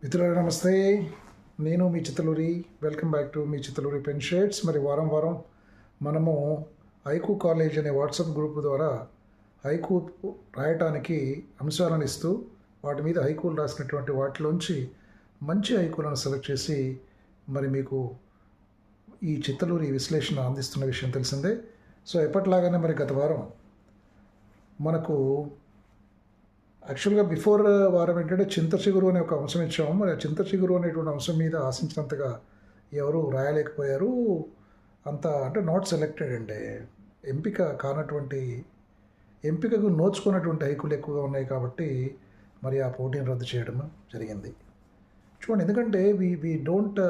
మిత్రులారా నమస్తే. నేను మీ చిత్తలూరి. వెల్కమ్ బ్యాక్ టు మీ చిత్తలూరి పెన్ షేడ్స్. మరి వారం వారం మనము హైకు కాలేజ్ అనే వాట్సాప్ గ్రూప్ ద్వారా హైకు రాయటానికి అంశాలను ఇస్తూ వాటి మీద హైకులు రాసినటువంటి వాటిలోంచి మంచి హైకులను సెలెక్ట్ చేసి మరి మీకు ఈ చిత్తలూరి విశ్లేషణ అందిస్తున్న విషయం తెలిసిందే. సో ఎప్పటిలాగానే మరి గత వారం మనకు యాక్చువల్గా బిఫోర్ వారం ఏంటంటే చింత చిగురు అనే ఒక అంశం ఇచ్చాము. మరి ఆ చింత చిగురు అనేటువంటి అంశం మీద ఆశించినంతగా ఎవరు రాయలేకపోయారు. అంత అంటే నాట్ సెలెక్టెడ్ అంటే ఎంపికకు నోచుకున్నటువంటి హైకులు ఎక్కువగా ఉన్నాయి కాబట్టి మరి ఆ పోటీని రద్దు చేయడం జరిగింది. చూడండి, ఎందుకంటే we don't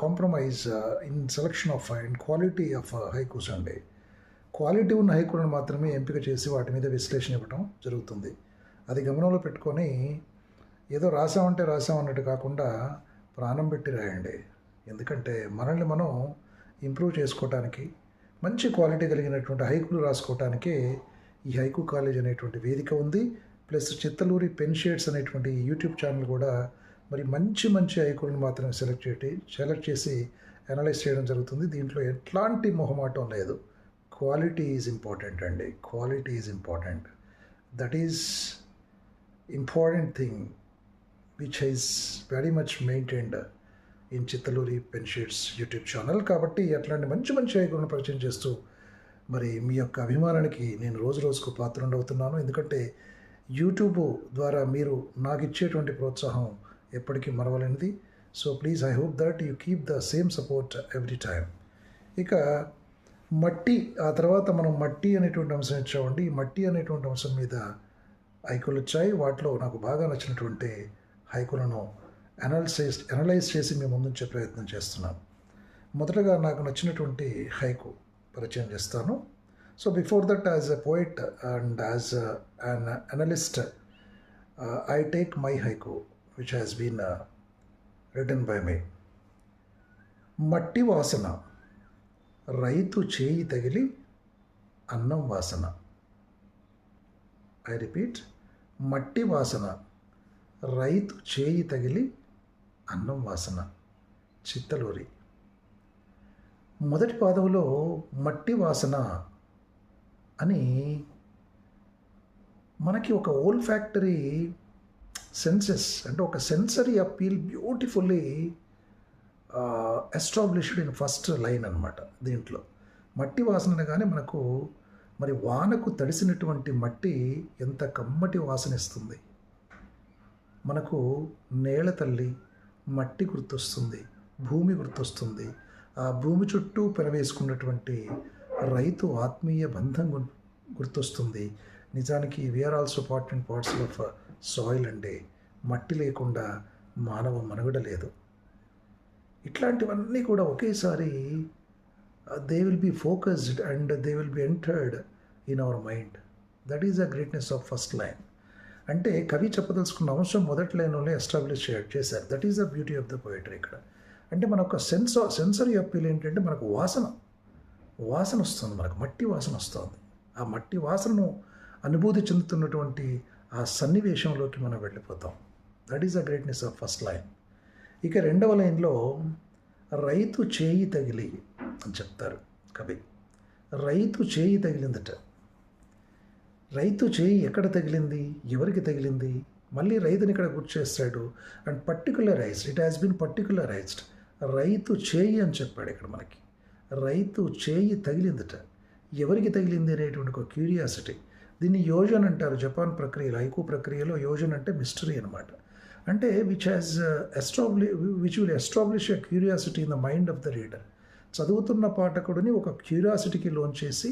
compromise in selection of in quality of haikus అండి. క్వాలిటీ ఉన్న హైకులను మాత్రమే ఎంపిక చేసి వాటి మీద విశ్లేషణ ఇవ్వడం జరుగుతుంది. అది గమనంలో పెట్టుకొని ఏదో రాసామంటే రాసామన్నట్టు కాకుండా ప్రాణం పెట్టి రాయండి. ఎందుకంటే మనల్ని మనం ఇంప్రూవ్ చేసుకోవటానికి, మంచి క్వాలిటీ కలిగినటువంటి హైకులు రాసుకోవటానికే ఈ హైకు కాలేజ్ అనేటువంటి వేదిక ఉంది. ప్లస్ చిత్తలూరి పెన్ షేడ్స్ అనేటువంటి యూట్యూబ్ ఛానల్ కూడా మరి మంచి మంచి హైకులను మాత్రమే సెలెక్ట్ చేసి అనలైజ్ చేయడం జరుగుతుంది. దీంట్లో ఎట్లాంటి మొహమాటం లేదు. క్వాలిటీ ఈజ్ ఇంపార్టెంట్ అండి. Quality is important. That is important thing which is very much maintained in Chittaluri pen shades YouTube channel. కాబట్టి అట్లాంటి మంచి మంచి హైకులను పరిచయం చేస్తూ మరి మీ యొక్క అభిమానానికి నేను రోజు రోజుకు పాత్రుండవుతున్నాను. ఎందుకంటే యూట్యూబ్ ద్వారా మీరు నాకు ఇచ్చేటువంటి ప్రోత్సాహం ఎప్పటికీ మరవలేనిది. So please, I hope that you keep the same support every time. ఇక మట్టి, ఆ తర్వాత మనం మట్టి అనేటువంటి అంశం ఇచ్చామండి. ఈ మట్టి అనేటువంటి అంశం మీద హైకులు వచ్చాయి. వాటిలో నాకు బాగా నచ్చినటువంటి హైకులను అనలైజ్ చేసి మీ ముందుంచే ప్రయత్నం చేస్తున్నాను. మొదటగా నాకు నచ్చినటువంటి హైకు పరిచయం చేస్తాను. So before that, as a poet and as an analyst, I take my haiku which has been written by me. మట్టి వాసన, రైతు చేయి తగిలి అన్నం వాసన. ఐ రిపీట్, మట్టి వాసన, రైతు చేయి తగిలి అన్నం వాసన. చిత్తలూరి. మొదటి పాదములో మట్టి వాసన అని మనకి ఒక ఓల్ ఫ్యాక్టరీ సెన్సెస్ అంటే ఒక sensory appeal beautifully established in first line అనమాట. దీంట్లో మట్టి వాసన అనగానే మనకు మరి వానకు తడిసినటువంటి మట్టి ఎంత కమ్మటి వాసన ఇస్తుంది. మనకు నేల తల్లి, మట్టి గుర్తొస్తుంది, భూమి గుర్తొస్తుంది. ఆ భూమి చుట్టూ పెనవేసుకున్నటువంటి రైతు ఆత్మీయ బంధం గుర్తొస్తుంది. నిజానికి we are also parts of soil అండి. మట్టి లేకుండా మానవ మనుగడ లేదు. ఇట్లాంటివన్నీ కూడా ఒకేసారి they will be focused and they will be entered in our mind. That is the greatness of first line. అంటే కవి చెప్పదలుచుకున్న అంశం మొదటి లైన్లోనే ఎస్టాబ్లిష్ చేశారు. That is the beauty of the poetry ఇక్కడ. అంటే మన ఒక సెన్సరీ అప్పీల్ ఏంటంటే మనకు వాసన వస్తుంది, మనకు మట్టి వాసన వస్తుంది. ఆ మట్టి వాసనను అనుభూతి చెందుతున్నటువంటి ఆ సన్నివేశంలోకి మనం వెళ్ళిపోతాం. That is the greatness of first line. ఇక రెండవ లైన్లో రైతు చేయి తగిలి అని చెప్తారు కవి. రైతు చేయి తగిలిందట. రైతు చేయి ఎక్కడ తగిలింది, ఎవరికి తగిలింది, మళ్ళీ రైతుని ఇక్కడ గుర్తు చేస్తాడు. And particularized, it has been particularized. రైతు చేయి అని చెప్పాడు ఇక్కడ మనకి. రైతు చేయి తగిలిందట. ఎవరికి తగిలింది అనేటువంటి ఒక క్యూరియాసిటీ. దీన్ని యోజన్ అంటారు. జపాన్ ప్రక్రియలో, హైకు ప్రక్రియలో యోజన్ అంటే మిస్టరీ అనమాట. అంటే which will establish a curiosity in the mind of the reader. చదువుతున్న పాఠకుడిని ఒక క్యూరియాసిటీకి లోన్ చేసి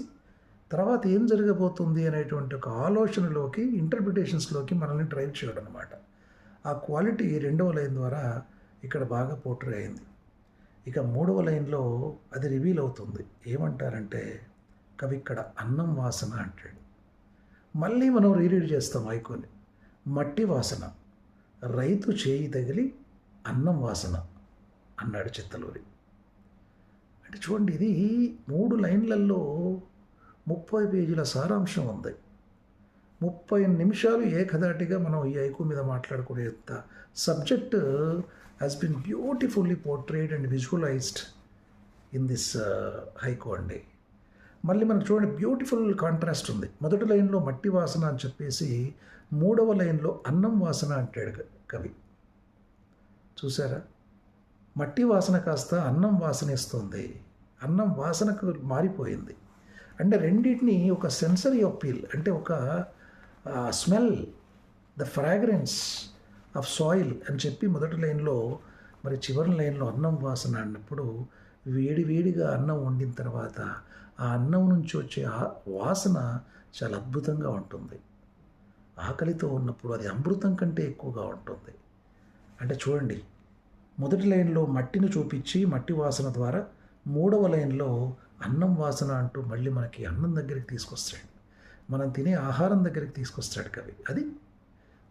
తర్వాత ఏం జరగబోతుంది అనేటువంటి ఒక ఆలోచనలోకి, ఇంటర్ప్రిటేషన్స్లోకి మనల్ని డ్రైవ్ చేయడం అనమాట. ఆ క్వాలిటీ రెండవ లైన్ ద్వారా ఇక్కడ బాగా పోర్ట్రే అయింది. ఇక మూడవ లైన్లో అది రివీల్ అవుతుంది. ఏమంటారంటే కవి ఇక్కడ అన్నం వాసన అంటాడు. మళ్ళీ మనం రీరీడ్ చేస్తాం హైకుని. మట్టి వాసన, రైతు చేయి తగిలి అన్నం వాసన అన్నాడు చిత్తలూరి. అంటే చూడండి, ఇది 3 లైన్లలో 30 పేజీల సారాంశం ఉంది. 30 నిమిషాలు ఏకధాటిగా మనం ఈ హైకు మీద మాట్లాడుకునేంత subject has been beautifully portrayed and visualized in this haiku అండి. మళ్ళీ మనకు చూడండి, బ్యూటిఫుల్ కాంట్రాస్ట్ ఉంది. మొదటి లైన్లో మట్టి వాసన అని చెప్పేసి 3వ లైన్లో అన్నం వాసన అంటాడు కవి. చూసారా, మట్టి వాసన కాస్త అన్నం వాసన ఇస్తుంది, అన్నం వాసనకు మారిపోయింది. అంటే రెండింటిని ఒక సెన్సరీ అప్పీల్, అంటే ఒక smell, the fragrance of soil అని చెప్పి మొదటి లైన్లో, మరి చివరి లైన్లో అన్నం వాసన అన్నప్పుడు వేడిగా అన్నం వండిన తర్వాత ఆ అన్నం నుంచి వచ్చే వాసన చాలా అద్భుతంగా ఉంటుంది. ఆకలితో ఉన్నప్పుడు అది అమృతం కంటే ఎక్కువగా ఉంటుంది. అంటే చూడండి, మొదటి లైన్లో మట్టిని చూపించి మట్టి వాసన ద్వారా 3వ లైన్లో అన్నం వాసన అంటూ మళ్ళీ మనకి అన్నం దగ్గరికి తీసుకొస్తాడు, మనం తినే ఆహారం దగ్గరికి తీసుకొస్తాడు కవి.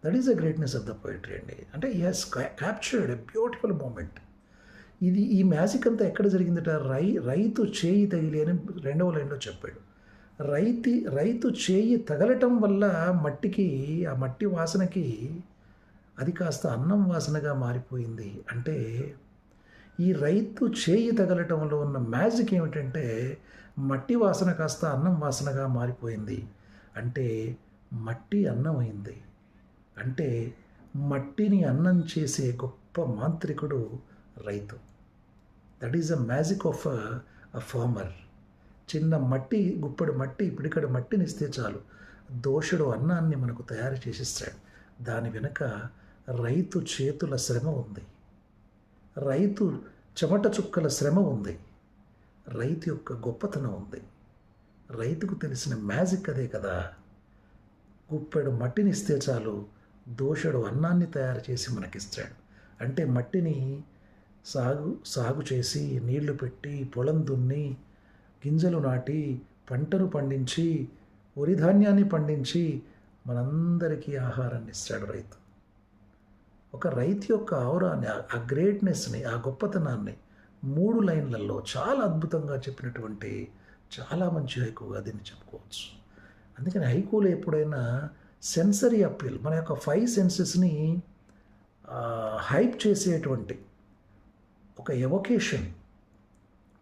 That is the greatness of the poetry అండి. అంటే he has captured a beautiful moment. ఈ మ్యాజిక్ అంతా ఎక్కడ జరిగిందట? రైతు చేయి తగిలి అని 2వ లైన్లో చెప్పాడు. రైతు చేయి తగలటం వల్ల మట్టికి, ఆ మట్టి వాసనకి అది కాస్త అన్నం వాసనగా మారిపోయింది. అంటే ఈ రైతు చేయి తగలటంలో ఉన్న మ్యాజిక్ ఏమిటంటే, మట్టి వాసన కాస్త అన్నం వాసనగా మారిపోయింది. అంటే మట్టి అన్నం అయింది. అంటే మట్టిని అన్నం చేసే గొప్ప మాంత్రికుడు రైతు. That is the magic of a farmer. చిన్న మట్టి, గుప్పెడు మట్టి, పిడికడు మట్టిని ఇస్తే చాలు, దోషుడు అన్నాన్ని మనకు తయారు చేసిస్తాడు. దాని వెనుక రైతు చేతుల శ్రమ ఉంది, రైతు చెమట చుక్కల శ్రమ ఉంది, రైతు యొక్క గొప్పతనం ఉంది. రైతుకు తెలిసిన మ్యాజిక్ అదే కదా. గుప్పెడు మట్టిని ఇస్తే చాలు, దోషుడు అన్నాన్ని తయారు చేసి మనకిస్తాడు. అంటే మట్టిని సాగు చేసి, నీళ్లు పెట్టి, పొలం దున్ని, గింజలు నాటి, పంటను పండించి, వరి ధాన్యాన్ని పండించి మనందరికీ ఆహారాన్ని ఇస్తాడు రైతు. ఒక రైతు యొక్క ఔరాన్ని, ఆ గ్రేట్నెస్ని, ఆ గొప్పతనాన్ని 3 లైన్లలో చాలా అద్భుతంగా చెప్పినటువంటి చాలా మంచి హైకుగా దీన్ని చెప్పుకోవచ్చు. అందుకని హైకులో ఎప్పుడైనా సెన్సరీ అప్పీల్, మన యొక్క 5 సెన్సెస్ని హైప్ చేసేటువంటి ఒక ఎవొకేషన్,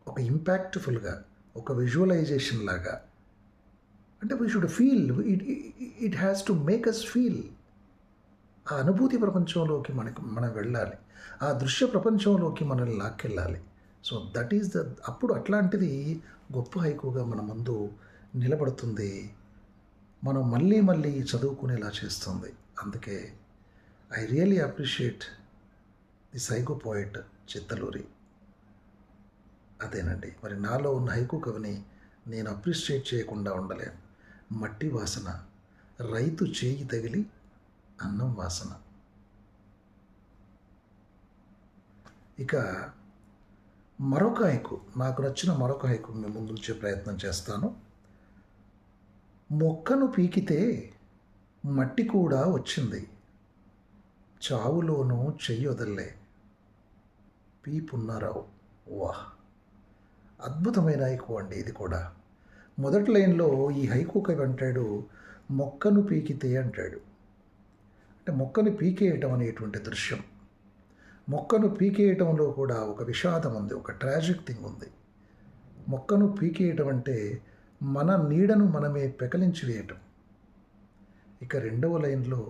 ఒక ఇంపాక్ట్ఫుల్గా, ఒక విజువలైజేషన్ లాగా, అంటే we should feel, it has to make us feel. ఆ అనుభూతి ప్రపంచంలోకి మనం వెళ్ళాలి, ఆ దృశ్య ప్రపంచంలోకి మనల్ని లాక్కెళ్ళాలి. సో దట్ ఈస్ అప్పుడు అట్లాంటిది గొప్ప హైకుగా మన ముందు నిలబడుతుంది, మనం మళ్ళీ చదువుకునేలా చేస్తుంది. అందుకే I really appreciate the haiku poet Chittaluri. అదేనండి, మరి నాలో ఉన్న హైకు కవిని నేను అప్రిషియేట్ చేయకుండా ఉండలేను. మట్టి వాసన, రైతు చేయి తగిలి అన్నం వాసన. ఇక మరొక హైకు, నాకు నచ్చిన మరొక హైకు మీ ముందు ఉంచే ప్రయత్నం చేస్తాను. మొక్కను పీకితే మట్టి కూడా వచ్చింది, చావులోనూ చెయ్యొదల్లే. పి పున్నారావు. వాహ్, అద్భుతమైన హైకు అండి ఇది కూడా. మొదటి లైన్లో ఈ హైకు కవి అంటాడు, మొక్కను పీకితే అంటాడు. అంటే మొక్కను పీకేయటం అనేటువంటి దృశ్యం, మొక్కను పీకేయటంలో కూడా ఒక విషాదం ఉంది, ఒక ట్రాజిక్ థింగ్ ఉంది. మొక్కను పీకేయటం అంటే మన నీడను మనమే పెకలించి వేయటం. ఇక 2వ లైన్లో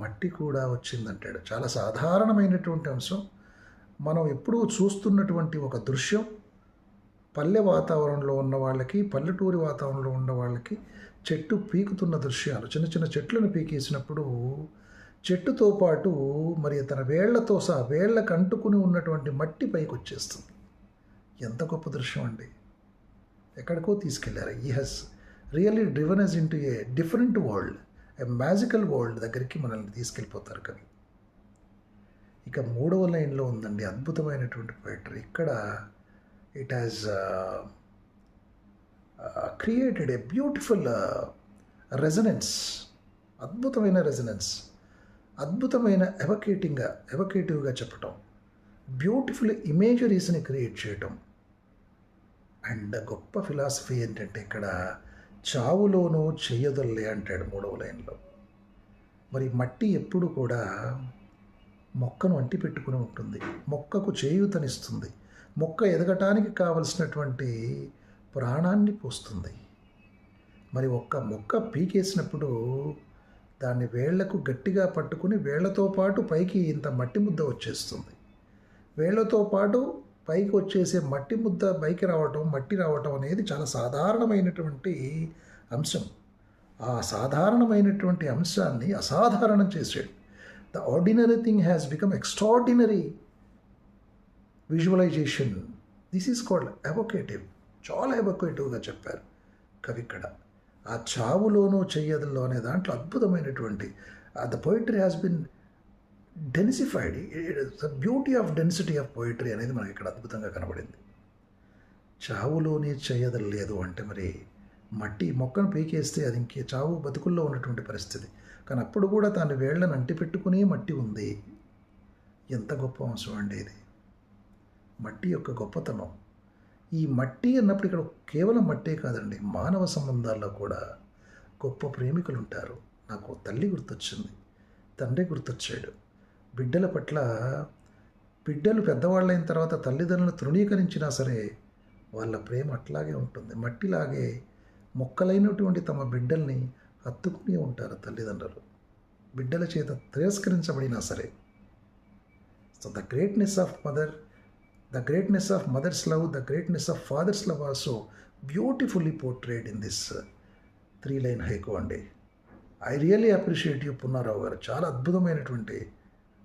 మట్టి కూడా వచ్చిందంటాడు. చాలా సాధారణమైనటువంటి అంశం, మనం ఎప్పుడూ చూస్తున్నటువంటి ఒక దృశ్యం. పల్లె వాతావరణంలో ఉన్న వాళ్ళకి, పల్లెటూరి వాతావరణంలో ఉన్న వాళ్ళకి చెట్టు పీకుతున్న దృశ్యాలు, చిన్న చిన్న చెట్లను పీకేసినప్పుడు చెట్టుతో పాటు మరి తన వేళ్లతో సహా వేళ్లకు అంటుకుని ఉన్నటువంటి మట్టి పైకి వచ్చేస్తుంది. ఎంత గొప్ప దృశ్యం అండి, ఎక్కడికో తీసుకెళ్లారు. He's really driven us into a different world, a magical world దగ్గరికి మనల్ని తీసుకెళ్ళిపోతారు కవి. ఇక 3వ లైన్లో ఉందండి అద్భుతమైనటువంటి పోయిటరీ. ఇక్కడ it has created a beautiful resonance, అద్భుతమైన రెజనెన్స్, అద్భుతమైన ఎవకేటివ్గా చెప్పటం, బ్యూటిఫుల్ ఇమేజరీస్ని క్రియేట్ చేయటం. అండ్ గొప్ప ఫిలాసఫీ ఏంటంటే ఇక్కడ చావులోనూ చెయ్యదొల్లే అంటాడు 3వ లైన్లో. మరి మట్టి ఎప్పుడు కూడా మొక్కను అంటి పెట్టుకుని ఉంటుంది, మొక్కకు చేయూతనిస్తుంది, మొక్క ఎదగటానికి కావలసినటువంటి ప్రాణాన్ని పోస్తుంది. మరి ఒక్క మొక్క పీకేసినప్పుడు దాన్ని వేళ్లకు గట్టిగా పట్టుకుని వేళ్లతో పాటు పైకి ఇంత మట్టి ముద్ద వచ్చేస్తుంది. వేళ్లతో పాటు పైకి వచ్చేసే మట్టి ముద్ద పైకి రావటం, మట్టి రావటం అనేది చాలా సాధారణమైనటువంటి అంశం. ఆ సాధారణమైనటువంటి అంశాన్ని అసాధారణం చేసాడు. The ordinary thing has become extraordinary visualization. This is called evocative. చాలా ఎవొకేటివ్గా చెప్పారు కవి ఇక్కడ. ఆ చావులోనూ చెయ్యదులో అనే దాంట్లో అద్భుతమైనటువంటి the poetry has been densified. The beauty of density of poetry అనేది మనకి ఇక్కడ అద్భుతంగా కనబడింది. చావులోనే చెయ్యదలు లేదు అంటే మరి మట్టి మొక్కను పీకేస్తే అది ఇంకే చావు బతుకుల్లో ఉన్నటువంటి పరిస్థితి. కానీ అప్పుడు కూడా తాను వేళ్లను అంటి పెట్టుకునే మట్టి ఉంది. ఎంత గొప్ప అంశం అండి ఇది, మట్టి యొక్క గొప్పతనం. ఈ మట్టి అన్నప్పుడు ఇక్కడ కేవలం మట్టే కాదండి, మానవ సంబంధాల్లో కూడా గొప్ప ప్రేమికులు ఉంటారు. నాకు తల్లి గుర్తొచ్చింది, తండ్రి గుర్తొచ్చాడు. బిడ్డల పట్ల బిడ్డలు పెద్దవాళ్ళైన తర్వాత తల్లిదండ్రులను తృణీకరించినా సరే వాళ్ళ ప్రేమ అట్లాగే ఉంటుంది. మట్టిలాగే మొక్కలైనటువంటి తమ బిడ్డల్ని హత్తుకుని ఉంటారు తల్లిదండ్రులు, బిడ్డల చేత తిరస్కరించబడినా సరే. So the greatness of mother, the greatness of mother's love, the greatness of father's love also beautifully portrayed in this 3-line haiku అండి. I really appreciate you Punnarao గారు. చాలా అద్భుతమైనటువంటి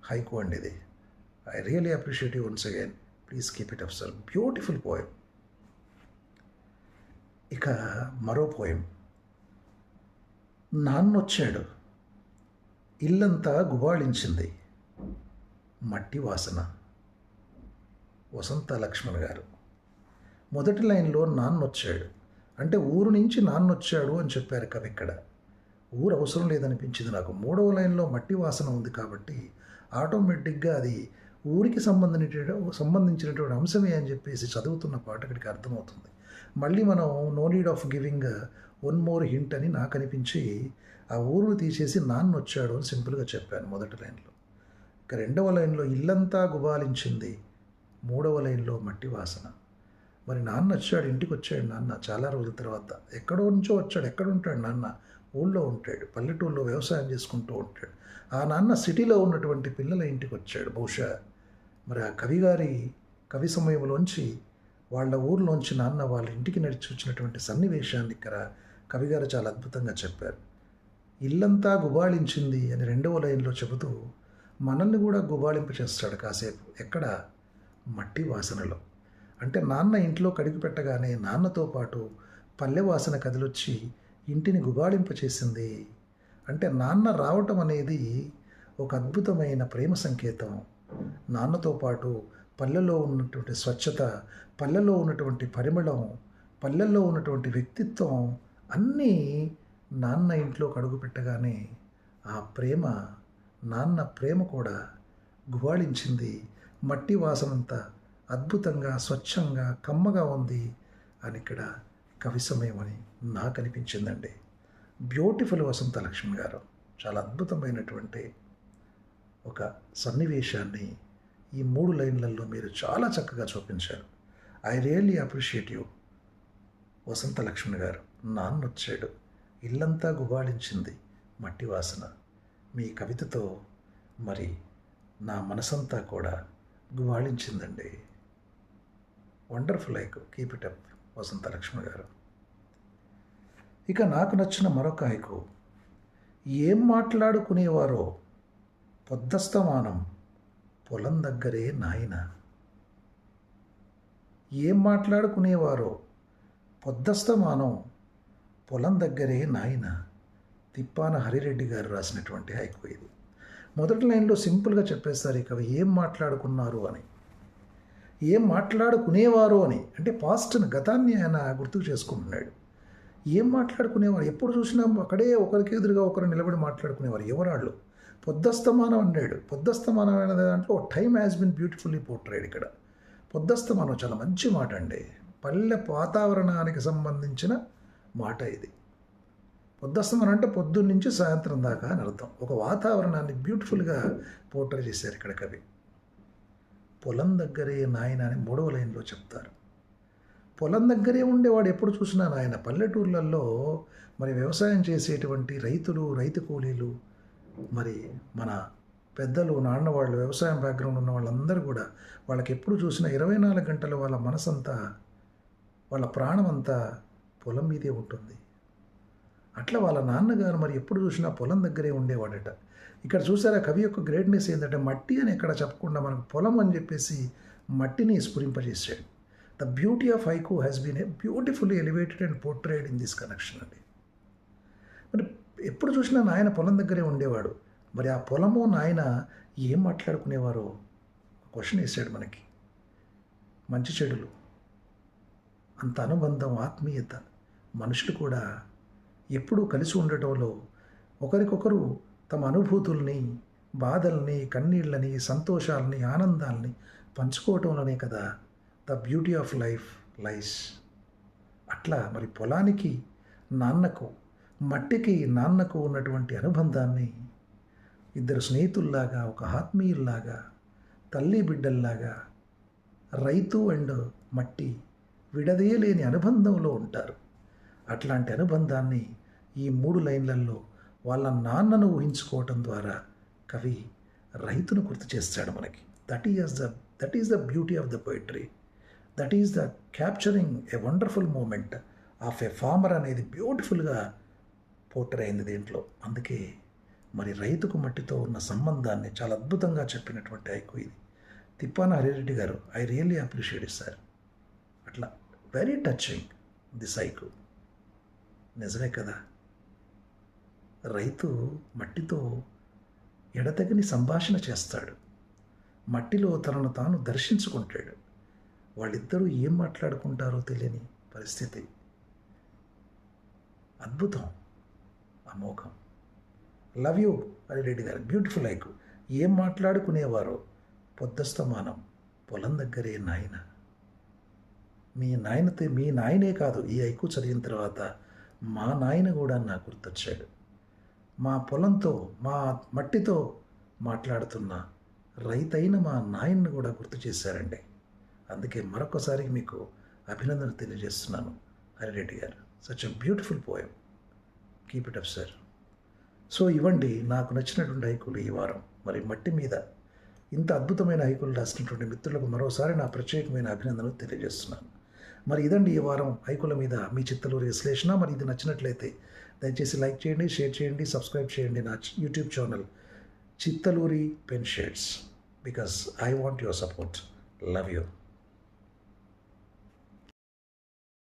హైకు అండి ఇది. I really appreciate you once again. Please keep it up sir. Beautiful poem. ఇక మరో poem. నాన్నొచ్చాడు, ఇల్లంతా గుబాళించింది, మట్టి వాసన. వసంత లక్ష్మణ్ గారు. మొదటి లైన్లో నాన్నొచ్చాడు అంటే ఊరు నుంచి నాన్నొచ్చాడు అని చెప్పారు కవి ఇక్కడ. ఊరు అవసరం లేదనిపించింది నాకు. 3వ లైన్లో మట్టి వాసన ఉంది కాబట్టి ఆటోమేటిక్గా అది ఊరికి సంబంధించినటువంటి అంశమే అని చెప్పేసి చదువుతున్న పాఠకుడికి అర్థమవుతుంది. మళ్ళీ మనం no need of giving one more hint అని నాకు అనిపించి ఆ ఊరును తీసేసి నాన్నొచ్చాడు అని సింపుల్గా చెప్పాను మొదటి లైన్లో. ఇక 2వ లైన్లో ఇల్లంతా గుబాలించింది, 3వ లైన్లో మట్టి వాసన. మరి నాన్న వచ్చాడు, ఇంటికి వచ్చాడు నాన్న చాలా రోజుల తర్వాత. ఎక్కడో నుంచో వచ్చాడు. ఎక్కడ ఉంటాడు నాన్న? ఊళ్ళో ఉంటాడు, పల్లెటూళ్ళలో వ్యవసాయం చేసుకుంటూ ఉంటాడు. ఆ నాన్న సిటీలో ఉన్నటువంటి పిల్లల ఇంటికి వచ్చాడు బహుశా. మరి ఆ కవి సమయంలోంచి వాళ్ళ ఊర్లోంచి నాన్న వాళ్ళ ఇంటికి నడిచి వచ్చినటువంటి సన్నివేశాన్ని ఇక్కడ కవిగారు చాలా అద్భుతంగా చెప్పారు. ఇల్లంతా గుబాళించింది అని 2వ లైన్లో చెబుతూ మనల్ని కూడా గుబాళింపు చేస్తాడు కాసేపు. ఎక్కడ? మట్టి వాసనలో. అంటే నాన్న ఇంట్లో కడిగి పెట్టగానే నాన్నతో పాటు పల్లె వాసన కదిలొచ్చి ఇంటిని గుబాళింప చేసింది. అంటే నాన్న రావటం అనేది ఒక అద్భుతమైన ప్రేమ సంకేతం. నాన్నతో పాటు పల్లెలో ఉన్నటువంటి స్వచ్ఛత, పల్లెలో ఉన్నటువంటి పరిమళం, పల్లెల్లో ఉన్నటువంటి వ్యక్తిత్వం అన్నీ నాన్న ఇంట్లో కడుగు పెట్టగానే ఆ ప్రేమ, నాన్న ప్రేమ కూడా గుబాళించింది. మట్టి వాసనంతా అద్భుతంగా, స్వచ్ఛంగా, కమ్మగా ఉంది అని ఇక్కడ కవి సమయం అని నాకు అనిపించిందండి. బ్యూటిఫుల్ వసంత లక్ష్మణ్ గారు. చాలా అద్భుతమైనటువంటి ఒక సన్నివేశాన్ని ఈ 3 లైన్లలో మీరు చాలా చక్కగా చూపించారు. ఐ రియల్లీ అప్రిషియేట్ యూ వసంత లక్ష్మణ్ గారు. నాన్నొచ్చాడు, ఇల్లంతా గుబాళించింది, మట్టి వాసన. మీ కవితతో మరి నా మనసంతా కూడా గుబాళించిందండి. Wonderful haiku. Keep it up Vasantha Lakshman గారు. ఇక నాకు నచ్చిన మరొక హైకు. ఏం మాట్లాడుకునేవారో పొద్దస్తమానం పొలం దగ్గరే నాయన. ఏం మాట్లాడుకునేవారో పొద్దస్తమానం పొలం దగ్గరే నాయన. తిప్పాన హరిరెడ్డి గారు రాసినటువంటి హైకు ఇది. మొదటి లైన్లో సింపుల్గా చెప్పేస్తారు ఇక ఏం మాట్లాడుకున్నారు అని. ఏం మాట్లాడుకునేవారు అని అంటే పాస్ట్ని, గతాన్ని ఆయన గుర్తుకు చేసుకుంటున్నాడు. ఏం మాట్లాడుకునేవారు? ఎప్పుడు చూసినా అక్కడే ఒకరికి ఎదురుగా ఒకరు నిలబడి మాట్లాడుకునేవారు. ఎవరాళ్ళు? పొద్దస్తమానం అన్నాడు. పొద్దస్తమానం అనే దాంట్లో time has been beautifully portrayed ఇక్కడ. పొద్దస్తమానం చాలా మంచి మాట అండి. పల్లె వాతావరణానికి సంబంధించిన మాట ఇది. పొద్దస్తమనం అంటే పొద్దున్న నుంచి సాయంత్రం దాకా అని అర్థం. ఒక వాతావరణాన్ని బ్యూటిఫుల్గా పోర్ట్రే చేశారు ఇక్కడ కవి. పొలం దగ్గరే నాయన అని 3వ లైన్లో చెప్తారు. పొలం దగ్గరే ఉండేవాడు ఎప్పుడు చూసినా నాయన. పల్లెటూర్లలో మరి వ్యవసాయం చేసేటువంటి రైతులు, రైతు కూలీలు, మరి మన పెద్దలు, నాన్న వాళ్ళు, వ్యవసాయం బ్యాక్గ్రౌండ్ ఉన్న వాళ్ళందరూ కూడా వాళ్ళకి ఎప్పుడు చూసినా 24 గంటలు వాళ్ళ మనసంతా, వాళ్ళ ప్రాణం అంతా పొలం మీదే ఉంటుంది. అట్లా వాళ్ళ నాన్నగారు మరి ఎప్పుడు చూసినా పొలం దగ్గరే ఉండేవాడట. ఇక్కడ చూసారా కవి యొక్క గ్రేట్నెస్ ఏంటంటే మట్టి అని ఎక్కడ చెప్పకుండా మనకు పొలం అని చెప్పేసి మట్టిని స్ఫురింపజేసాడు. The beauty of haiku has been a beautifully elevated and portrayed in this connection అండి. మరి ఎప్పుడు చూసినా నాయన పొలం దగ్గరే ఉండేవాడు. మరి ఆ పొలము నాయన ఏం మాట్లాడుకునేవారో క్వశ్చన్ వేసాడు మనకి. మంచి చెడులు, అంత అనుబంధం, ఆత్మీయత, మనుషులు కూడా ఎప్పుడూ కలిసి ఉండటంలో ఒకరికొకరు తమ అనుభూతుల్ని, బాధల్ని, కన్నీళ్ళని, సంతోషాలని, ఆనందాల్ని పంచుకోవటంలోనే కదా ద బ్యూటీ ఆఫ్ లైఫ్ లైస్. అట్లా మరి పొలానికి నాన్నకు, మట్టికి నాన్నకు ఉన్నటువంటి అనుబంధాన్ని ఇద్దరు స్నేహితుల్లాగా, ఒక ఆత్మీయుల్లాగా, తల్లి బిడ్డల్లాగా రైతు అండ్ మట్టి విడదీయలేని అనుబంధంలో ఉంటారు. అట్లాంటి అనుబంధాన్ని ఈ 3 లైన్లలో వాళ్ళ నాన్నను ఊహించుకోవటం ద్వారా కవి రైతును గుర్తు చేస్తాడు మనకి. That is the beauty of the poetry. That is the capturing a wonderful moment of a farmer అనేది బ్యూటిఫుల్గా పోర్ట్రే అయింది దీంట్లో. అందుకే మరి రైతుకు మట్టితో ఉన్న సంబంధాన్ని చాలా అద్భుతంగా చెప్పినటువంటి హైకు ఇది. తిప్పాన హరిరెడ్డి గారు, I really appreciate it sir. అట్లా వెరీ టచింగ్ దిస్ హైకు. నిజమే కదా, రైతు మట్టితో ఎడతెగని సంభాషణ చేస్తాడు. మట్టిలో తనను తాను దర్శించుకుంటాడు. వాళ్ళిద్దరూ ఏం మాట్లాడుకుంటారో తెలియని పరిస్థితి. అద్భుతం, అమోఘం. లవ్ యూ హరిరెడ్డి గారు, బ్యూటిఫుల్ హైకు. ఏం మాట్లాడుకునేవారో. పొద్దస్తమానం పొలం దగ్గరే నాయన. మీ నాయనే కాదు, ఈ హైకు చదివిన తర్వాత మా నాయన కూడా నాకు గుర్తొచ్చాడు. మా పొలంతో, మా మట్టితో మాట్లాడుతున్న రైతైన మా నాయన్ని కూడా గుర్తు చేశారండి. అందుకే మరొకసారి మీకు అభినందన తెలియజేస్తున్నాను హరిరెడ్డి గారు. Such a beautiful poem. Keep it up sir. So ఇవ్వండి నాకు నచ్చినటువంటి హైకులు ఈ వారం. మరి మట్టి మీద ఇంత అద్భుతమైన హైకులు రాసినటువంటి మిత్రులకు మరోసారి నా ప్రత్యేకమైన అభినందనలు తెలియజేస్తున్నాను. మరి ఇదండి ఈ వారం హైకుల మీద మీ చిత్తలూరి విశ్లేషణ. మరి ఇది నచ్చినట్లయితే దయచేసి లైక్ చేయండి, షేర్ చేయండి, సబ్స్క్రైబ్ చేయండి నా YouTube channel Chittaluri pen shades. Because I want your support. Love you.